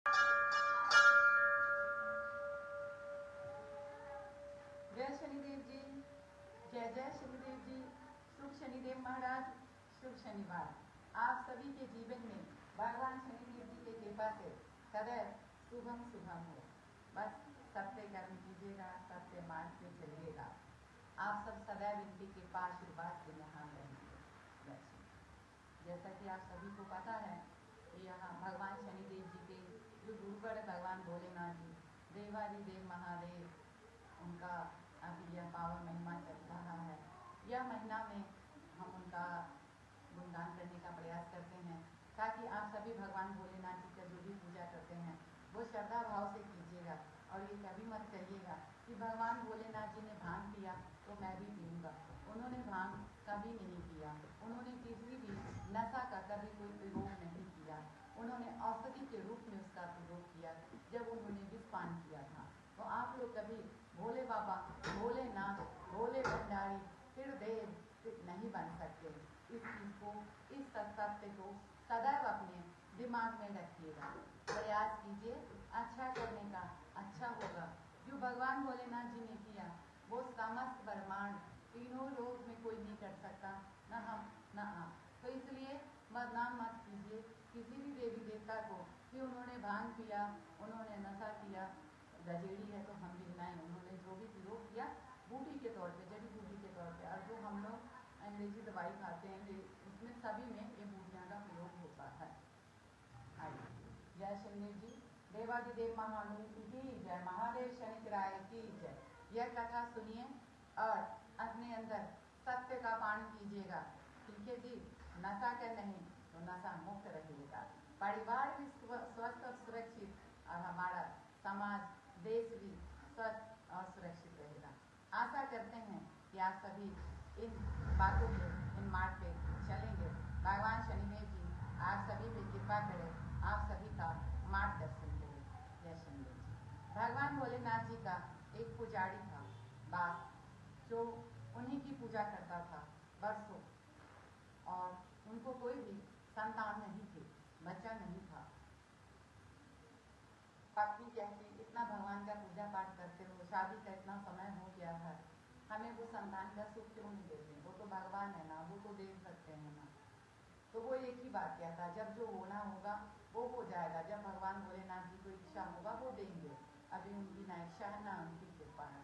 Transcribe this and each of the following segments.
जय शनिदेव जी, जय जय शनिदेव जी। शुभ शनिदेव महाराज, शुभ शनिवार। आप सभी के जीवन में भगवान शनिदेव जी की कृपा से सदैव शुभम शुभम हो। बस सत्य कर्म कीजिएगा, सत्य मार्ग पे चलिएगा। आप सब सदैव इनकी कृपा आशीर्वाद से महान रहेंगे। जैसा कि आप सभी को पता है कि यहाँ भगवान शनिदेव जी के जो गुरुवर भगवान भोलेनाथ जी, देवादिदेव महादेव, उनका अभी यह पावन महिमा चल रहा है। यह महीना में हम उनका गुणगान करने का प्रयास करते हैं, ताकि आप सभी भगवान भोलेनाथ जी का जो भी पूजा करते हैं वो श्रद्धा भाव से कीजिएगा। और ये कभी मत कहिएगा कि भगवान भोलेनाथ जी ने भांग पिया तो मैं भी पीऊँगा। उन्होंने भांग कभी नहीं पिया, उन्होंने किसी भी नशा का कभी कोई प्रयोग नहीं किया। उन्होंने औषधि के रूप में उसका प्रयोग किया जब उन्होंने विषपान किया था। तो आप लोग कभी भोले बाबा, भोलेनाथ, भोले भंडारी, फिर देव नहीं बन सकते। इस चीज़ को, इस सत्य को सदैव अपने दिमाग में रखिएगा। प्रयास कीजिए अच्छा करने का, अच्छा होगा। जो भगवान भोलेनाथ जी ने किया वो समस्त ब्रह्मांड तीनों लोक में कोई नहीं कर सकता, न हम न आप। तो इसलिए बदनाम मत कीजिए किसी भी देवी देवता को कि उन्होंने भांग पिया, उन्होंने नशा किया, गजेड़ी है तो हम भी नहीं। उन्होंने जो भी प्रयोग किया बूटी के तौर पे, जड़ी बूटी के तौर पे। और जो हम लोग अंग्रेजी दवाई खाते हैं ये उसमें सभी में ये बूटियाँ का प्रयोग होता है। जय शनिदेव जी, देवादिदेव महादेव की जय, महादेव शनिग्राह की जय। यह कथा सुनिए और अपने अंदर सत्य का पान कीजिएगा। ठीक है जी, नशा का नहीं तो नशा मुक्त रहिएगा। परिवार भी स्वस्थ और सुरक्षित, और हमारा समाज, देश भी स्वस्थ और सुरक्षित रहेगा। आशा करते हैं कि आप सभी इन बातों पे, इन मार्ग पे चलेंगे। भगवान शनिदेव जी आप सभी पे कृपा करें, आप सभी का मार्गदर्शन करें। जय शनिदेव जी। भगवान भोलेनाथ जी का एक पुजारी था दास, जो उन्हीं की पूजा करता था वर्षों, और उनको कोई भी संतान नहीं थी, बच्चा नहीं था। पत्नी कहती, इतना भगवान का पूजा पाठ करते हो, शादी का इतना समय हो गया है, हमें वो संतान का सुख क्यों नहीं देते? वो तो भगवान है ना, वो तो दे सकते हैं ना। तो वो एक ही बात कहता, जब जो होना होगा वो हो जाएगा। जब भगवान भोलेनाथ जी को इच्छा होगा वो देंगे। अभी उनकी ना इच्छा है ना उनकी कृपा है।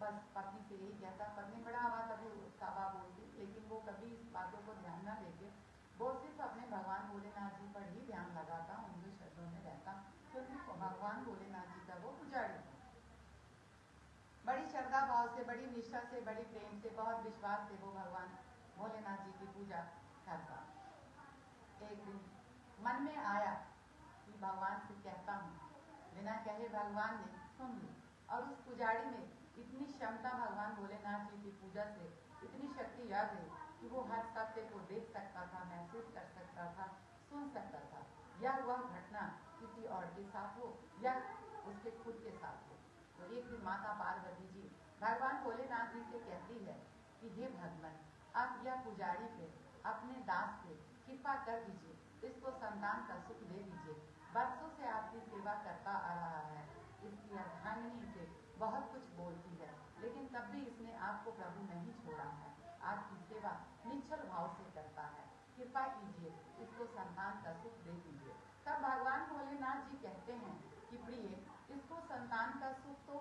बस पत्नी से यही कहता। पत्नी बड़ा आवाज अभी काबा बोलती, लेकिन वो कभी इस बातों को ध्यान न देके वो सिर्फ अपने भगवान भोलेनाथ जी पर ही ध्यान लगाता, उनके शब्दों में रहता, क्योंकि भगवान भोलेनाथ जी का वो पुजारी था। बड़ी श्रद्धा भाव से, बड़ी निष्ठा से, बड़ी प्रेम से, बहुत विश्वास से वो भगवान भोलेनाथ जी की पूजा करता। एक दिन मन में आया कि भगवान से कहता हूँ, बिना कहे भगवान ने सुन ली। और उस पुजारी में इतनी क्षमता भगवान भोलेनाथ जी की पूजा से, इतनी शक्ति आ गई कि वो हर सत्य को देख सकता था, महसूस कर सकता था, सुन सकता था। या वह घटना किसी और के साथ हो या उसके खुद के साथ हो। तो एक दिन माता पार्वती जी भगवान भोलेनाथ जी से कहती है कि हे भगवान, आप यह पुजारी पे, अपने दास पे कृपा कर दीजिए, इसको संतान का सुख दे दीजिए। वर्षों से आपकी सेवा करता आ रहा है, इसकी अर्धांगिनी से बहुत कुछ बोलती है, लेकिन तब भी इसने आपको प्रभु नहीं छोड़ा है। आपकी सेवा निश्चल भाव से करता है, कृपा कीजिए, इसको संतान का सुख दे दीजिए। तब भगवान भोलेनाथ जी कहते हैं कि प्रिय, इसको संतान का सुख तो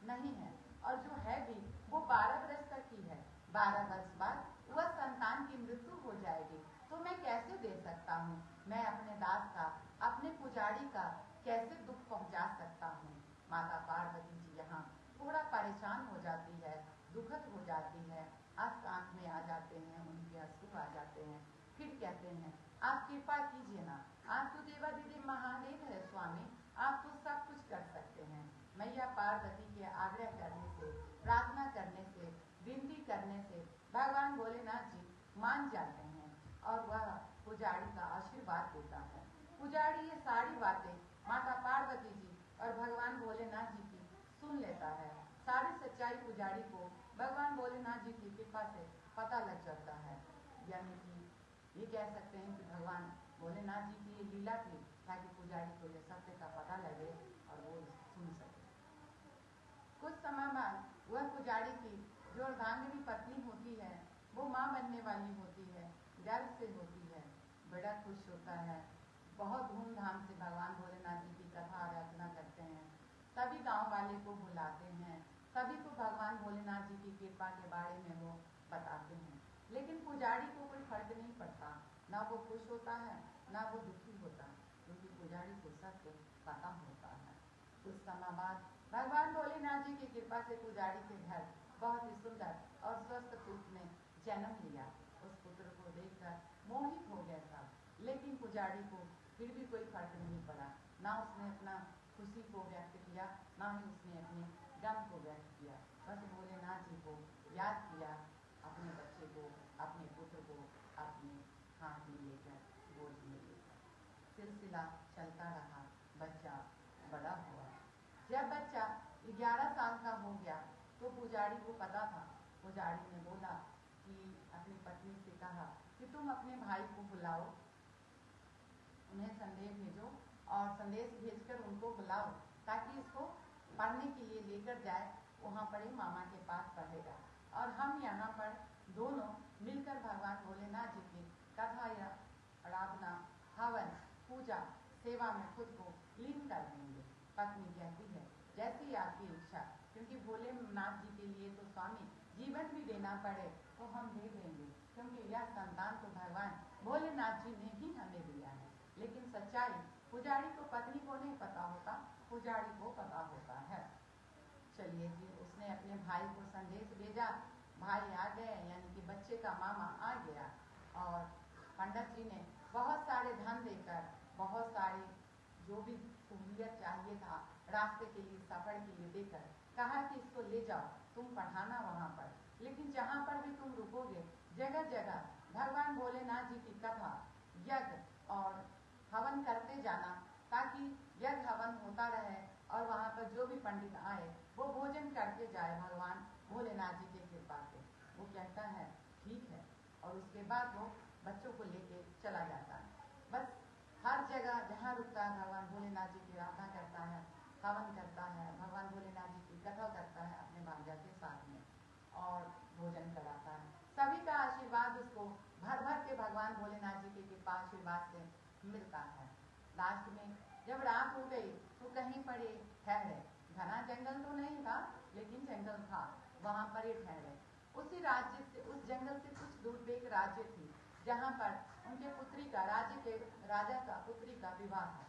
नहीं है, और जो है भी वो 12 वर्ष तक की है। 12 वर्ष बाद वह संतान की मृत्यु हो जाएगी, तो मैं कैसे दे सकता हूँ? मैं अपने दास का, अपने पुजारी का कैसे दुख पहुँचा सकता हूँ? माता पार्वती जी यहाँ थोड़ा परेशान हो जाती है, दुखद हो जाती है, आंख में आ जाते हैं, उनके अश्रु आ जाते हैं। फिर कहते हैं, आप कृपा कीजिए ना, आप तो देवादिदेव महादेव है स्वामी, आप तो सब कुछ कर सकते हैं। मैया पार्वती के आग्रह करने से, प्रार्थना करने से, विनती करने से भगवान भोलेनाथ जी मान जाते हैं और वह पुजारी का आशीर्वाद देता है। पुजारी ये सारी बातें माता पार्वती जी और भगवान भोलेनाथ जी की सुन लेता है। सारी सच्चाई पुजारी को भगवान भोलेनाथ जी की कृपा से पता लग जाता है। यानी कि ये कह सकते हैं कि भगवान भोलेनाथ जी की ये लीला थी, ताकि पुजारी को ये सत्य का पता जो अर्धांगिनी पत्नी होती है वो माँ बनने वाली होती है, गर्व से होती है, बड़ा खुश होता है। बहुत धूमधाम से भगवान भोलेनाथ जी की कथा आराधना करते हैं, सभी गांव वाले को बुलाते हैं, सभी को भगवान भोलेनाथ जी की कृपा के बारे में वो बताते हैं। लेकिन पुजारी को कोई फर्क नहीं पड़ता, ना वो खुश होता है ना वो दुखी होता है, क्योंकि पुजारी को सत्य पता होता है। कुछ समय बाद भगवान भोलेनाथ जी की कृपा से पुजारी के घर बहुत ही सुंदर और स्वस्थ पुत्र ने जन्म लिया। उस पुत्र को देखकर मोहित हो गया था, लेकिन पुजारी को फिर भी कोई फर्क नहीं पड़ा, ना उसने अपना खुशी को व्यक्त किया, ना ही उसने अपने गम को व्यक्त किया। बस भोलेनाथ जी को याद किया, अपने बच्चे को, अपने पुत्र को अपने हाथ में लेकर, गोद में लेकर। सिलसिला चलता रहा, बच्चा बड़ा हुआ। जब बच्चा 11 साल का हो गया तो पुजारी को पता था। पुजारी ने बोला कि अपनी पत्नी से कहा कि तुम अपने भाई को बुलाओ, उन्हें संदेश भेजो और संदेश भेजकर उनको बुलाओ ताकि इसको पढ़ने के लिए लेकर जाए, वहाँ पर मामा के पास पढ़ेगा और हम यहाँ पर दोनों मिलकर भगवान भोलेनाथ जी की कथा या आराधना, हवन, पूजा, सेवा में खुद को लीन कर देंगे। पत्नी कहती है जैसी आपकी इच्छा, क्योंकि भोलेनाथ जी के लिए तो स्वामी जीवन भी देना पड़े तो हम दे देंगे, क्योंकि यह संतान तो भगवान भोलेनाथ जी ने ही हमें दिया है। लेकिन सच्चाई पुजारी को, पत्नी को नहीं पता होता, पुजारी को पता होता है। चलिए जी, उसने अपने भाई को संदेश भेजा, भाई आ गए, यानी कि बच्चे का मामा आ गया और पंडित जी ने बहुत सारे धन देकर, बहुत सारी जो भी सहूलियत चाहिए था रास्ते के लिए, सफर के लिए देकर कहा कि इसको ले जाओ, तुम पढ़ाना वहाँ पर, लेकिन जहाँ पर भी तुम रुकोगे जगह जगह भगवान भोलेनाथ जी की कथा, यज्ञ और हवन करते जाना, ताकि यज्ञ हवन होता रहे और वहाँ पर जो भी पंडित आए वो भोजन करके जाए भगवान भोलेनाथ जी की कृपा से। वो कहता है ठीक है, और उसके बाद वो बच्चों को लेके चला जाता है। बस हर जगह जहाँ रुकता है भगवान भोलेनाथ जी की आराधना करता है, हवन करता है, भगवान भोलेनाथ जी की कथा करता है अपने भांजा के साथ में और भोजन कराता है। सभी का आशीर्वाद उसको भर भर के भगवान भोलेनाथ जी की कृपा आशीर्वाद से मिलता है। लास्ट में जब रात हो गई तो कहीं पर ये ठहरे, घना जंगल तो नहीं था लेकिन जंगल था, वहां पर ये ठहरे। उसी राज्य से, उस जंगल से कुछ दूर पे एक राज्य थी जहां पर उनके पुत्री का, राज्य के राजा का पुत्री का विवाह है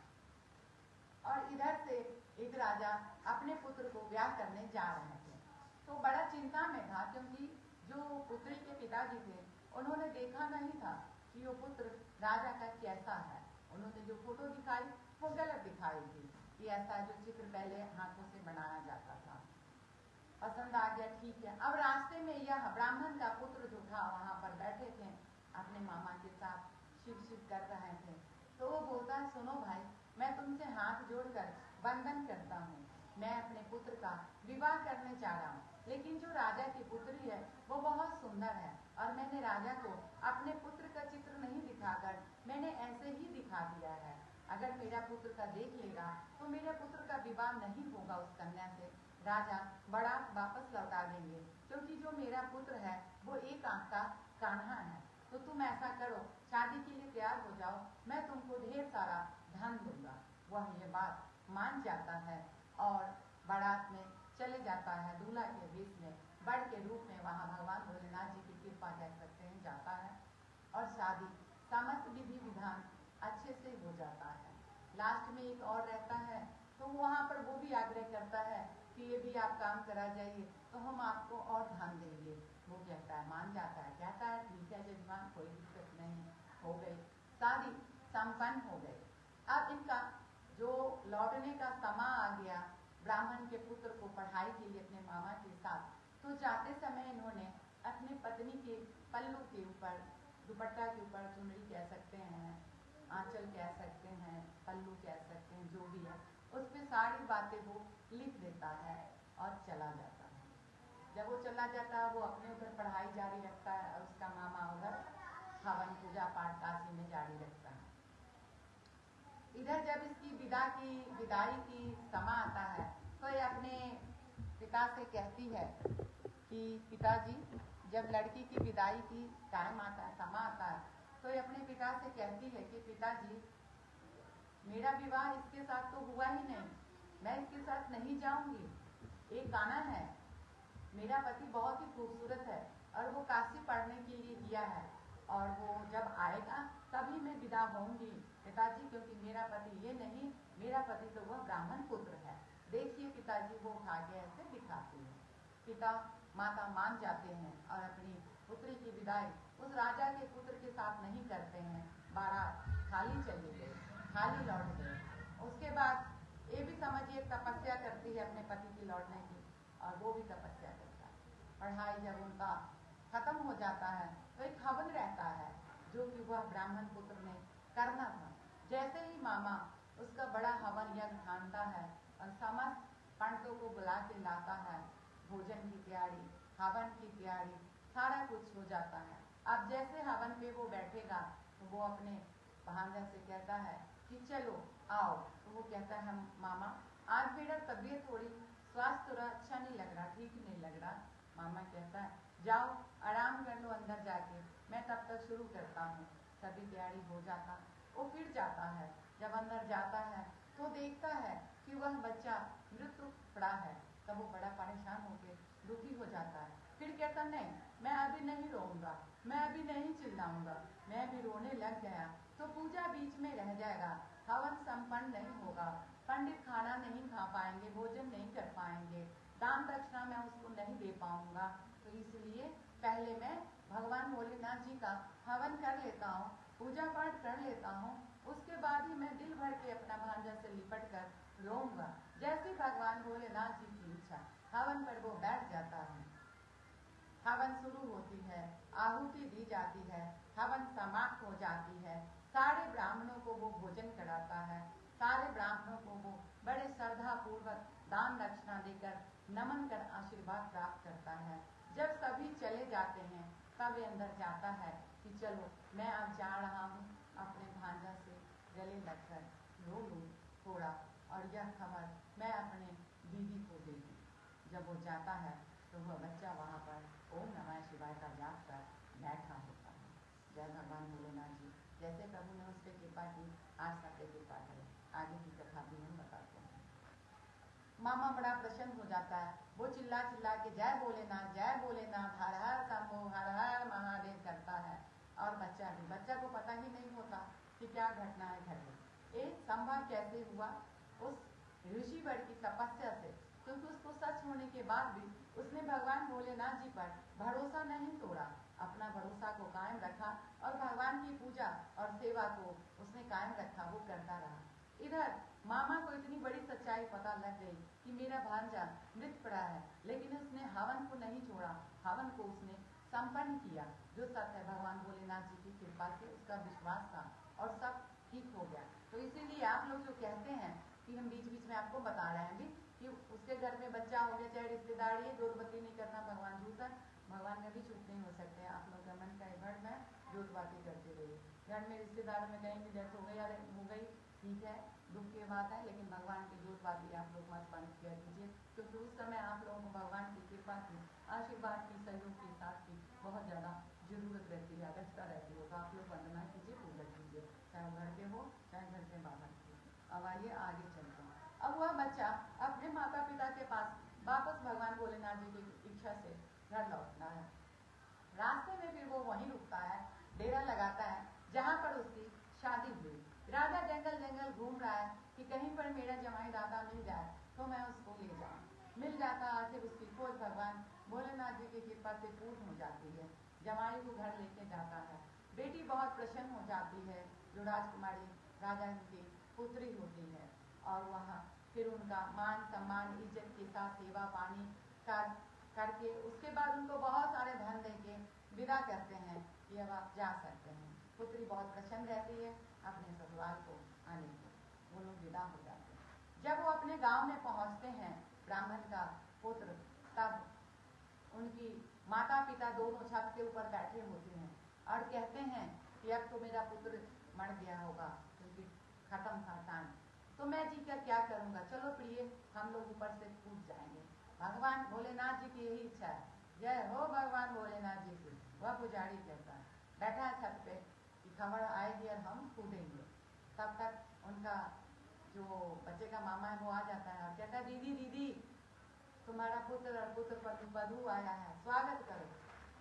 और इधर से एक राजा अपने पुत्र को ब्याह करने जा रहे थे। तो बड़ा चिंता में था, क्योंकि जो पुत्री के पिताजी थे उन्होंने देखा नहीं था कि वो पुत्र राजा का कैसा है। उन्होंने जो फोटो दिखाई वो गलत दिखाई थी, कि ऐसा जो चित्र पहले हाथों से बनाया जाता था। पसंद आ गया, ठीक है। अब रास्ते में यह ब्राह्मण का पुत्र जो था वहां पर बैठे थे, अपने मामा के साथ शिव शिव कर रहे थे। तो वो बोलता है सुनो भाई, मैं तुमसे हाथ जोड़कर बंधन करता हूँ, मैं अपने पुत्र का विवाह करने जा रहा हूँ, लेकिन जो राजा की पुत्री है वो बहुत सुंदर है और मैंने राजा को अपने पुत्र का चित्र नहीं दिखाकर मैंने ऐसे ही दिखा दिया है। अगर मेरा पुत्र का देख लेगा तो मेरे पुत्र का विवाह नहीं होगा उस कन्या से, राजा बड़ा वापस लौटा देंगे, क्योंकि जो मेरा पुत्र है वो एक आंख का कान्हा है। तो तुम ऐसा करो, शादी के लिए तैयार हो जाओ, मैं तुमको ढेर सारा धन दूंगा। वह ये बात मान जाता है और बारात में चले जाता है, दूल्हा के वेश में, बड़ के रूप में वहाँ भगवान भोलेनाथ जी की कृपा कह सकते हैं जाता है और शादी समस्त विधि विधान अच्छे से हो जाता है। लास्ट में एक और रहता है तो वहाँ पर वो भी आग्रह करता है कि ये भी आप काम करा जाइए तो हम आपको और धन देंगे। वो कहता है, मान जाता है, कहता है ठीक है जजमान, कोई दिक्कत नहीं। हो गई शादी, संपन्न हो गई। अब इनका जो लौटने का समय आ गया ब्राह्मण के पुत्र को पढ़ाई के लिए अपने मामा के साथ, तो जाते समय इन्होंने अपनी पत्नी के पल्लू के ऊपर, दुपट्टा के ऊपर, चुनरी कह सकते हैं, आंचल कह सकते हैं, पल्लू कह सकते हैं, जो भी है, उस पर सारी बातें वो लिख देता है और चला जाता है। जब वो चला जाता है वो अपने उधर पढ़ाई जारी रखता है और उसका मामा उधर हवन पूजा पाठ काशी में जारी रखता है। इधर जब इसकी विदाई की समय आता है तो ये अपने पिता से कहती है कि पिताजी जब लड़की की विदाई की टाइम आता है, समय आता है, तो ये अपने पिता से कहती है कि पिताजी मेरा विवाह इसके साथ तो हुआ ही नहीं, मैं इसके साथ नहीं जाऊंगी। एक गाना है, मेरा पति बहुत ही खूबसूरत है और वो काशी पढ़ने के लिए गया है और वो जब आएगा तभी मैं विदा होंगी पिताजी, क्योंकि मेरा पति ये नहीं, मेरा पति तो वह ब्राह्मण पुत्र है। देखिए पिताजी, वो उठा के ऐसे दिखाती है। पिता माता मान जाते हैं और अपनी पुत्री की विदाई उस राजा के पुत्र के साथ नहीं करते हैं। बारात खाली चली गई, खाली लौट गए। उसके बाद ये भी समझिए तपस्या करती है अपने पति की लौटने की, और वो भी तपस्या करता है। पढ़ाई जब उनका खत्म हो जाता है तो एक हवन रहता है जो कि वह ब्राह्मण पुत्र ने करना था। जैसे ही मामा उसका बड़ा हवन यज्ञ ठानता है और समस्त पंडितों को बुला के लाता है, भोजन की तैयारी, हवन की तैयारी, सारा कुछ हो जाता है। अब जैसे हवन पे वो बैठेगा तो वो अपने भांजा से कहता है कि चलो आओ। तो वो कहता है मामा आज मेरा तबीयत थोड़ी, स्वास्थ्य थोड़ा अच्छा नहीं लग रहा, ठीक नहीं लग रहा। मामा कहता है जाओ आराम कर लो अंदर जाके, मैं तब तक शुरू करता हूँ। सभी तैयारी हो जाता, वो फिर जाता है। जब अंदर जाता है तो देखता है कि वह बच्चा मृत्यु पड़ा है। तब वो बड़ा परेशान होकर दुखी हो जाता है। फिर कहता नहीं, मैं अभी नहीं रोऊंगा, मैं अभी नहीं चिल्लाऊंगा। मैं भी रोने लग गया तो पूजा बीच में रह जाएगा, हवन संपन्न नहीं होगा, पंडित खाना नहीं खा पाएंगे, भोजन नहीं कर पाएंगे, दान दक्षिणा मैं उसको नहीं दे पाऊंगा। तो इसलिए पहले मैं भगवान भोलेनाथ जी का हवन कर लेता हूँ, पूजा पाठ कर लेता हूँ, उसके बाद ही मैं दिल भर के अपना भांजा से लिपट कर रोऊंगा। जैसे भगवान भोलेनाथ जी की इच्छा, हवन पर वो बैठ जाता है। हवन शुरू होती है, आहुति दी जाती है, हवन समाप्त हो जाती है। सारे ब्राह्मणों को वो भोजन कराता है, सारे ब्राह्मणों को वो बड़े श्रद्धा पूर्वक दान दक्षिणा देकर नमन कर आशीर्वाद प्राप्त करता है। जब सभी चले जाते हैं तब ये अंदर जाता है कि चलो मैं अब जा रहा हूँ, अपने भांजा से गले लगकर रो लूँ थोड़ा, और यह खबर मैं अपने दीदी को दे दूँ। जब वो जाता है तो वह बच्चा वहाँ पर ओम नमः शिवाय का जाप कर बैठा होता है। जय भगवान भोलेनाथ जी, जैसे प्रभु ने उस पर कृपा की, आज तक कृपा करें। आगे की कथा भी हम बताते हैं। मामा बड़ा प्रसन्न हो जाता है, वो चिल्ला चिल्ला के जय भोलेनाथ, हर हर शंभो, हर हर महादेव करता है। और बच्चा को पता ही नहीं होता कि क्या घटना है घर में। ये संभव कैसे हुआ? उस ऋषि वर की तपस्या से, क्योंकि उसको सच होने के बाद भी उसने भगवान भोलेनाथ जी पर भरोसा नहीं तोड़ा, अपना भरोसा को कायम रखा और भगवान की पूजा और सेवा को उसने कायम रखा, वो करता रहा। इधर मामा को इतनी बड़ी सच्चाई पता लग गई कि मेरा भांजा मृत पड़ा है, लेकिन उसने हवन को नहीं छोड़ा, हवन को उसने संपन्न किया। जो सत्य भगवान भोलेनाथ जी की कृपा से उसका विश्वास था और सब ठीक हो गया। तो इसीलिए आप लोग जो कहते हैं कि हम बीच बीच में आपको बता रहे हैं भी कि उसके घर में बच्चा हो गया, चाहे रिश्तेदारी है, जोत बत्ती नहीं करना भगवान झूठा, भगवान में भी झूठ नहीं हो सकते। आप लोग का मन का घर में जोत बाती करते रहिए। घर में रिश्तेदारों में कहीं भी डेथ हो गई, अरे हो गई ठीक है, दुख की बात है, लेकिन भगवान की जोत बाती आप लोग मत बंद किया कीजिए, क्योंकि उस समय आप लोगों को भगवान की कृपा की, आशीर्वाद की, सहयोग की, साथ की बहुत ज़्यादा जरूरत रहती है, आवश्यकता रहती है। तो आप लोग वंदना कीजिए, पूजा कीजिए, चाहे घर के हो चाहे घर के बाहर के। अब आइए आगे चलते हैं। अब वह बच्चा अपने माता पिता के पास वापस भगवान भोलेनाथ जी की इच्छा से घर लौटना है। रास्ते में फिर वो वहीं रुकता है, डेरा लगाता है जहाँ पर उसकी शादी हुई। राजा जंगल जंगल घूम रहा है कि कहीं पर मेरा जमाई दादा मिल जाए तो मैं उसको ले जाऊँ। मिल जाता, आखिर उसकी खोज भगवान भोलेनाथ जी की कृपा से पूर्ण हो जाती है। जमाई को घर लेके जाता है। बेटी बहुत प्रसन्न हो जाती है, जो राजकुमारी राजा की पुत्री होती है, और वहाँ फिर उनका मान सम्मान इज्जत के साथ सेवा पानी करके उसके बाद उनको बहुत सारे धन देके विदा करते हैं कि अब आप जा सकते हैं। पुत्री बहुत प्रसन्न रहती है अपने ससुराल को आने को, वो लोग विदा हो जाते हैं। जब वो अपने गांव में पहुंचते हैं ब्राह्मण का पुत्र, तब उनकी माता पिता दोनों छत के ऊपर बैठे होते हैं और कहते हैं कि अब तो मेरा पुत्र मर गया होगा, क्योंकि खत्म था टाइम, तो मैं जी का क्या करूंगा, चलो प्रिय हम लोग ऊपर से कूद जाएंगे। भगवान भोलेनाथ जी की यही इच्छा है जय हो भगवान भोलेनाथ जी की। वह पुजारी कहता है, बैठा है छत पे कि खबर आएगी और हम कूदेंगे। तब तक उनका जो बच्चे का मामा है वो आ जाता है और कहता है, दीदी दीदी तुम्हारा पुत्र और पुत्र वधू आया है, स्वागत करो।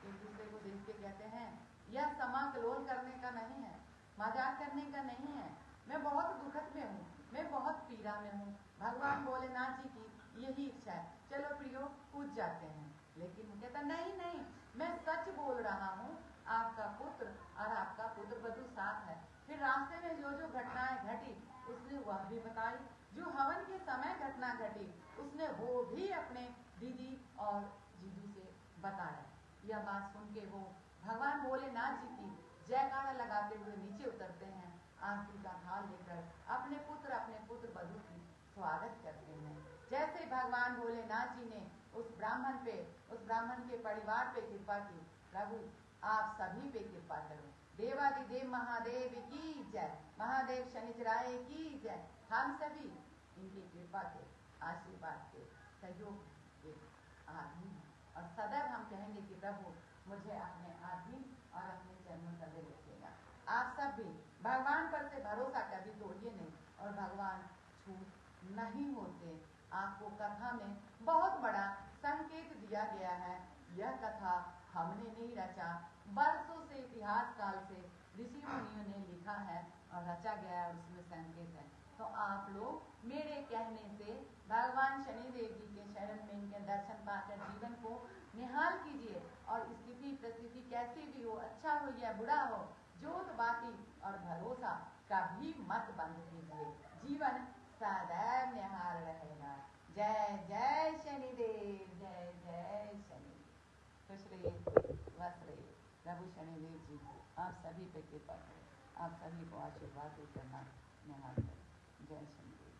एक दूसरे को देख के कहते हैं, यह समा कलोल करने का नहीं है, मजाक करने का नहीं है। मैं बहुत दुखद में हूँ, मैं बहुत पीड़ा में हूँ। भगवान भोलेनाथ जी की यही इच्छा है, चलो प्रियो पूज जाते हैं। लेकिन वो कहता नहीं नहीं, मैं सच बोल रहा हूँ, आपका पुत्र और आपका पुत्र वधू साथ है। फिर रास्ते में जो जो घटनाएं घटी उसने वह भी बताई, जो हवन के समय घटना घटी उसने वो भी अपने दीदी और जीजू से बताया। यह बात सुन के वो भगवान भोलेनाथ जी की जयकारा लगाते हुए नीचे उतरते हैं, आरती का थाल लेकर अपने पुत्र वधू की स्वागत करते हैं। जैसे भगवान भोलेनाथ जी ने उस ब्राह्मण के परिवार पे कृपा की, प्रभु आप सभी पे कृपा करो। देवादिदेव महादेव की जय, महादेव शनिचराय की जय। हम सभी इनकी कृपा के, आशीर्वाद के, सहयोग के आदमी हैं और सदैव हम कहेंगे कि प्रभु मुझे अपने आदमी और अपने चरणों तले रखिएगा। आप सब भी भगवान पर से भरोसा कभी तोड़िए नहीं, और भगवान झूठ नहीं होते। आपको कथा में बहुत बड़ा संकेत दिया गया है। यह कथा हमने नहीं रचा, बरसों से इतिहास काल से ऋषि मुनियों ने लिखा है और रचा गया है, उसमें संकेत है। तो आप लोग मेरे कहने से भगवान शनिदेव जी के शरण में इनके दर्शन पाकर जीवन को निहाल कीजिए, और स्थिति परिस्थिति कैसी भी हो, अच्छा हो या बुरा हो, जोत बाती और भरोसा कभी मत बंद कीजिए, जीवन सदैव निहाल रहेगा। जय जय शनिदेव, जय जय शनिदेव। खुश रहिए, स्वस्थ रहिए। प्रभु शनिदेव जी आप सभी पे कृपा करें, आप सभी को आशीर्वाद देकर निहाल करें। जय शनिदेव।